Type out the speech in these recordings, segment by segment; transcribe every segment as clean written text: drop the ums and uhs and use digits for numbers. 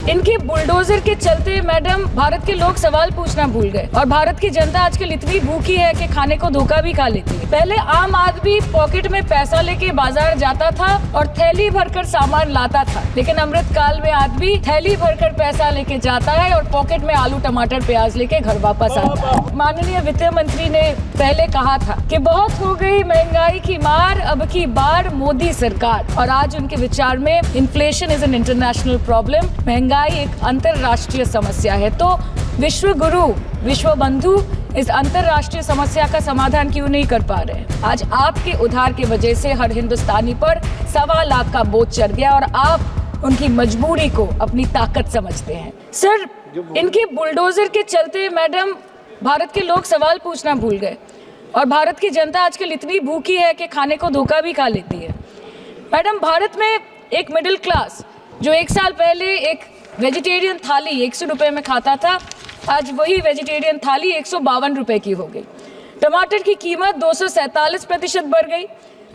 इनके बुलडोजर के चलते मैडम भारत के लोग सवाल पूछना भूल गए और भारत की जनता आजकल इतनी भूखी है कि खाने को धोखा भी खा लेती है। पहले आम आदमी पॉकेट में पैसा लेके बाजार जाता था और थैली भरकर सामान लाता था, लेकिन अमृत काल में आदमी थैली भरकर पैसा लेके जाता है और पॉकेट में आलू टमाटर प्याज लेके घर वापस आता है। माननीय वित्त मंत्री ने पहले कहा था कि बहुत हो गई महंगाई की मार, अब की बार मोदी सरकार, और आज उनके विचार में inflation is an international problem, महंगाई एक अंतरराष्ट्रीय समस्या है। तो विश्व गुरु विश्व बंधु इस अंतरराष्ट्रीय समस्या का समाधान क्यों नहीं कर पा रहे? आज आपके उधार की वजह से हर हिंदुस्तानी पर 1.25 लाख का बोझ चढ़ गया और आप उनकी मजबूरी को अपनी ताकत समझते हैं। सर, इनके बुलडोजर के चलते मैडम भारत के लोग सवाल पूछना भूल गए और भारत की जनता आजकल इतनी भूखी है कि खाने को धोखा भी खा लेती है। मैडम, भारत में एक मिडिल क्लास जो 1 साल पहले एक वेजिटेरियन थाली 100 रुपए में खाता था, आज वही वेजिटेरियन थाली 152 रुपए की हो गई। टमाटर की कीमत 247% बढ़ गई,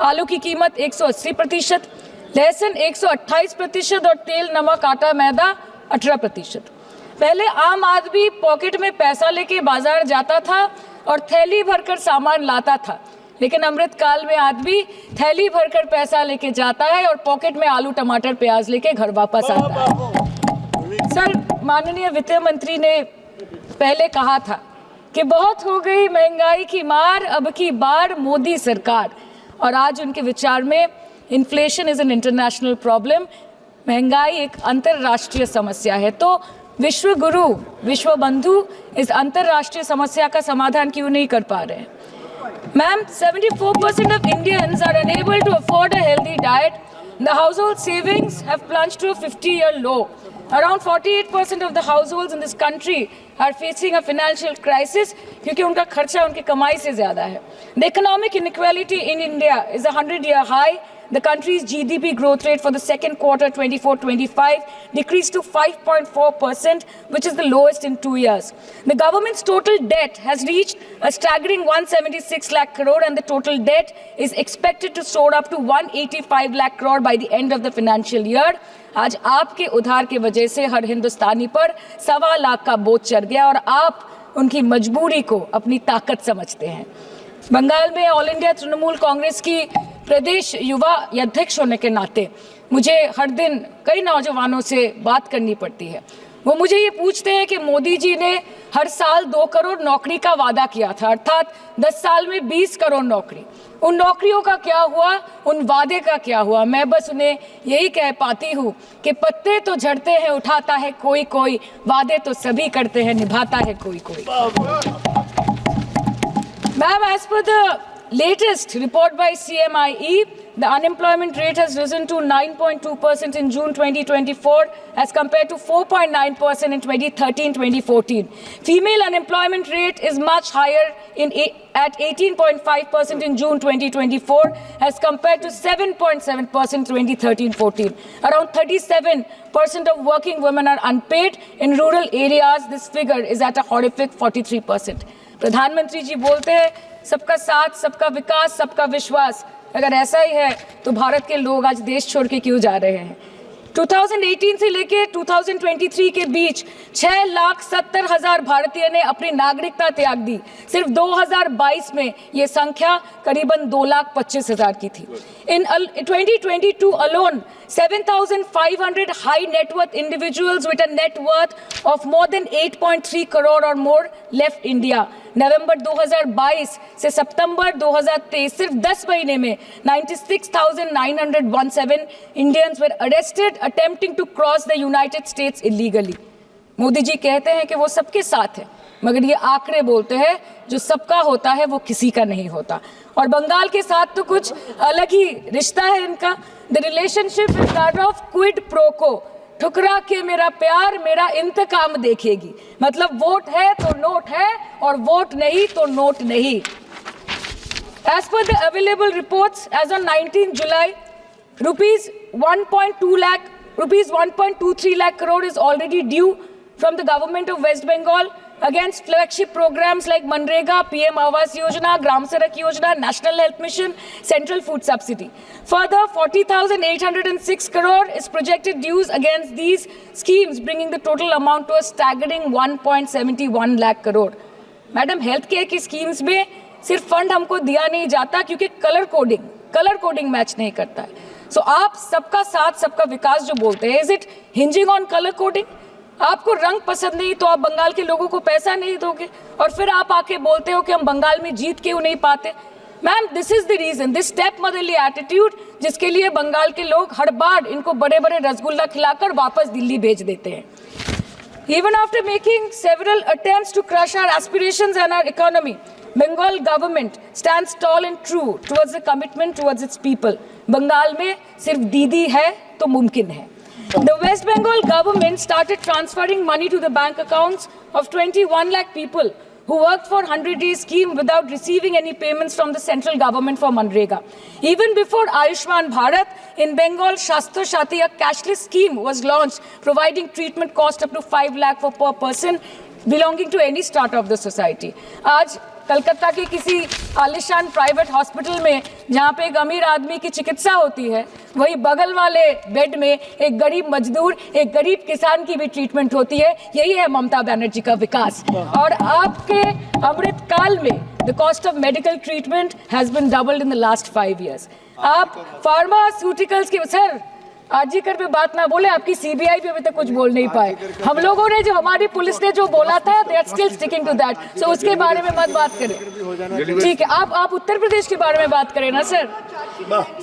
आलू की कीमत 180%, लहसुन 128% और तेल नमक आटा मैदा 18%। पहले आम आदमी पॉकेट में पैसा लेके बाजार जाता था और थैली भरकर सामान लाता था, लेकिन अमृत काल में आदमी थैली भरकर पैसा लेके जाता है और पॉकेट में आलू टमाटर प्याज लेके घर वापस आता है। सर, माननीय वित्त मंत्री ने पहले कहा था कि बहुत हो गई महंगाई की मार, अब की बार मोदी सरकार, और आज उनके विचार में inflation is an international problem, महंगाई एक अंतरराष्ट्रीय समस्या है। तो विश्व गुरु विश्व बंधु इस अंतरराष्ट्रीय समस्या का समाधान क्यों नहीं कर पा रहे? Ma'am, 74% of Indians are unable to afford a healthy diet. The household savings have plunged to a 50-year low. Around 48% of the households in this country are facing a financial crisis क्योंकि उनका खर्चा उनकी कमाई से ज़्यादा है. The economic inequality in India is a 100-year high. The country's GDP growth rate for the second quarter 24-25 decreased to 5.4%, which is the lowest in 2 years. The government's total debt has reached a staggering 176 lakh crore, and the total debt is expected to soar up to 185 lakh crore by the end of the financial year. आज आपके उधार की वजह से हर हिंदुस्तानी पर 1.25 लाख का बोझ चढ़ गया और आप उनकी मजबूरी को अपनी ताकत समझते हैं। बंगाल में ऑल इंडिया तृणमूल कांग्रेस की प्रदेश युवा अध्यक्ष होने के नाते मुझे हर दिन कई नौजवानों से बात करनी पड़ती है। वो मुझे ये पूछते हैं कि मोदी जी ने हर साल 2 करोड़ नौकरी का वादा किया था, अर्थात 10 साल में 20 करोड़ नौकरी। उन नौकरियों का क्या हुआ, उन वादे का क्या हुआ? मैं बस उन्हें यही कह पाती हूँ कि पत्ते तो झड़ते हैं, उठाता है कोई कोई, वादे तो सभी करते हैं, निभाता है कोई कोई। Ma'am, as per the latest report by CMIE, the unemployment rate has risen to 9.2% in June 2024 as compared to 4.9% in 2013-2014. Female unemployment rate is much higher at 18.5% in June 2024 as compared to 7.7% in 2013-14. Around 37% of working women are unpaid. In rural areas, this figure is at a horrific 43%. प्रधानमंत्री जी बोलते हैं सबका साथ, सबका विकास, सबका विश्वास। अगर ऐसा ही है तो भारत के लोग आज देश छोड़ के क्यों जा रहे हैं? 2018 से लेके 2023 के बीच 6,70,000 भारतीय ने अपनी नागरिकता त्याग दी। सिर्फ 2022 में ये संख्या करीबन 2,25,000 की थी। In 2022 alone, 7,500 high net worth individuals with a net worth of more than 8.3 crore or more left India. नवंबर 2022 से सितंबर 2023 सिर्फ 10 महीने में 96,917 Indians were arrested attempting to cross the United States illegally. Modi ji कहते हैं कि वो सबके साथ है, मगर ये आंकड़े बोलते हैं जो सबका होता है वो किसी का नहीं होता। और बंगाल के साथ तो कुछ अलग ही रिश्ता है इनका। The relationship is that of quid pro को, ठुकरा के मेरा प्यार मेरा इंतकाम देखेगी। मतलब वोट है तो नोट है और वोट नहीं तो नोट नहीं। As per the available reports, as on 19 July, rupees 1.23 lakh crore is already due from the government of West Bengal against flagship programs like Manrega, PM Awas Yojana, Gram Sadak Yojana, National Health Mission, Central Food Subsidy. Further, 40,806 crore is projected dues against these schemes, bringing the total amount to a staggering 1.71 lakh crore. Madam, health care की schemes में सिर्फ fund हमको दिया नहीं जाता क्योंकि colour coding match नहीं करता है. सो आप सबका साथ सबका विकास जो बोलते हैं, is it hinging on colour coding? आपको रंग पसंद नहीं तो आप बंगाल के लोगों को पैसा नहीं दोगे और फिर आप आके बोलते हो कि हम बंगाल में जीत क्यों नहीं पाते. Ma'am, this is the reason, this stepmotherly attitude, जिसके लिए बंगाल के लोग हर बार इनको बड़े बड़े रसगुल्ला खिलाकर वापस दिल्ली भेज देते हैं. Even after making several attempts to crush our aspirations and our economy, Bengal government stands tall and true towards the commitment towards its people. Bengal में सिर्फ दीदी है तो मुमकिन है. The West Bengal government started transferring money to the bank accounts of 21 lakh people who worked for 100-day scheme without receiving any payments from the central government for Manrega. Even before Ayushman Bharat, in Bengal, Shastra Shati, a cashless scheme was launched, providing treatment cost up to 5 lakh for per person belonging to any strata of the society. आज कलकत्ता के किसी आलिशान private hospital में जहाँ पे एक अमीर आदमी की चिकित्सा होती है, वही बगल वाले बेड में एक गरीब मजदूर, एक गरीब किसान की भी ट्रीटमेंट होती है. यही है ममता बनर्जी का विकास. और आपके अमृत काल में the cost of medical treatment has been doubled in the last 5 years. आप फार्मास्यूटिकल्स के सर आरजीकर पे बात ना बोले, आपकी सीबीआई पे अभी तक कुछ बोल नहीं पाए. हम लोगों ने जो, हमारी पुलिस ने जो बोला था, they are still sticking to that. So उसके बारे में मत बात करें, ठीक है. आप उत्तर प्रदेश के बारे में बात करें ना sir.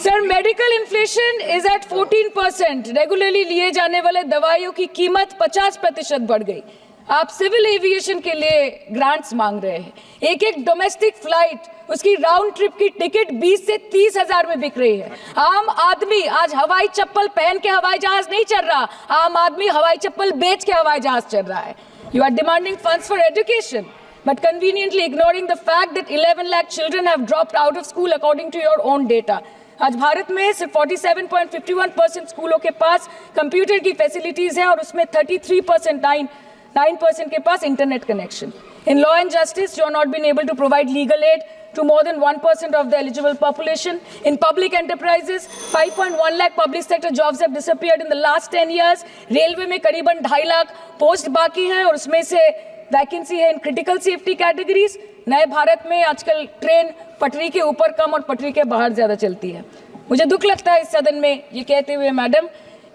Sir, medical inflation is at 14%. Regularly लिए जाने वाले दवाइयों की कीमत 50% बढ़ गई. आप सिविल एविएशन के लिए ग्रांट्स मांग रहे हैं. एक डोमेस्टिक फ्लाइट, उसकी राउंड ट्रिप की टिकट 20 से 30 हजार में बिक रही है. आम आदमी आज हवाई चप्पल पहन के हवाई जहाज नहीं चल रहा, आम आदमी हवाई चप्पल बेच के हवाई जहाज चल रहा है. You are demanding funds for education but conveniently ignoring the fact that 11 lakh children have dropped out of school according to your own data. आज भारत में सिर्फ 47.51% स्कूलों के पास कंप्यूटर की फैसिलिटीज है और उसमें 9% के पास internet connection. In law and justice, you are not been able to provide legal aid to more than 1% of the eligible population. In public enterprises, 5.1 lakh public sector jobs have disappeared in the last 10 years. Railway में करीबन 2.5 lakh post बाकी हैं और उसमें से vacancy है in critical safety categories. नए भारत में आजकल ट्रेन पटरी के ऊपर कम और पटरी के बाहर ज्यादा चलती है. मुझे दुख लगता है इस सदन में ये कहते हुए मैडम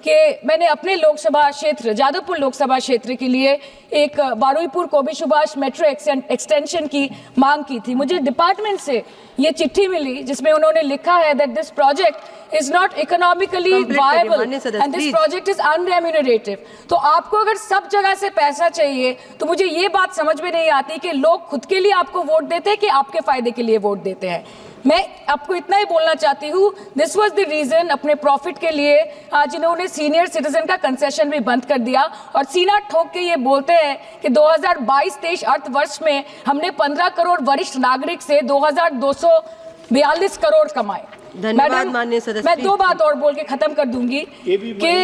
कि मैंने अपने लोकसभा क्षेत्र जादवपुर लोकसभा क्षेत्र के लिए एक बारुईपुर कोबी सुभाष मेट्रो एक्सटेंशन की मांग की थी. मुझे डिपार्टमेंट से ये चिट्ठी मिली जिसमें उन्होंने लिखा है that this project is not economically viable and this project is unremunerative. तो आपको अगर सब जगह से पैसा चाहिए तो मुझे ये बात समझ में नहीं आती कि लोग खुद के लिए आपको वोट देते हैं कि आपके फायदे के लिए वोट देते हैं. मैं आपको इतना ही बोलना चाहती हूँ, दिस वाज द रीजन अपने प्रॉफिट के लिए आज इन्होंने सीनियर सिटीजन का कंसेशन भी बंद कर दिया और सीना ठोक के ये बोलते हैं कि 2022-23 अर्थ वर्ष में हमने 15 करोड़ वरिष्ठ नागरिक से 2242 करोड़ कमाए. धन्यवाद माननीय सदस्य. मैं 2 बात और बोल के खत्म कर दूंगी कि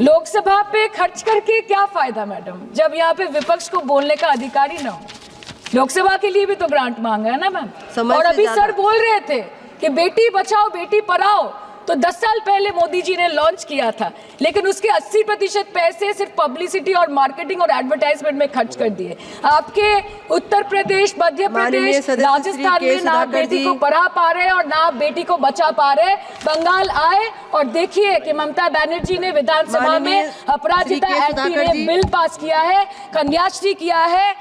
लोकसभा पे खर्च करके क्या फायदा मैडम, जब यहाँ पे विपक्ष को बोलने का अधिकार ही ना हो. लोकसभा के लिए भी तो ग्रांट मांगा है ना मैम. और अभी सर बोल रहे थे कि बेटी बचाओ बेटी पढ़ाओ तो 10 साल पहले मोदी जी ने लॉन्च किया था, लेकिन उसके 80% पैसे सिर्फ पब्लिसिटी और मार्केटिंग और एडवर्टाइजमेंट में खर्च कर दिए. आपके उत्तर प्रदेश, मध्य प्रदेश, राजस्थान में ना बेटी को पढ़ा पा रहे और ना बेटी को बचा पा रहे. बंगाल आए और देखिए कि ममता बनर्जी ने विधानसभा में अपराजिता एक्ट में बिल पास किया है, कन्याश्री किया है.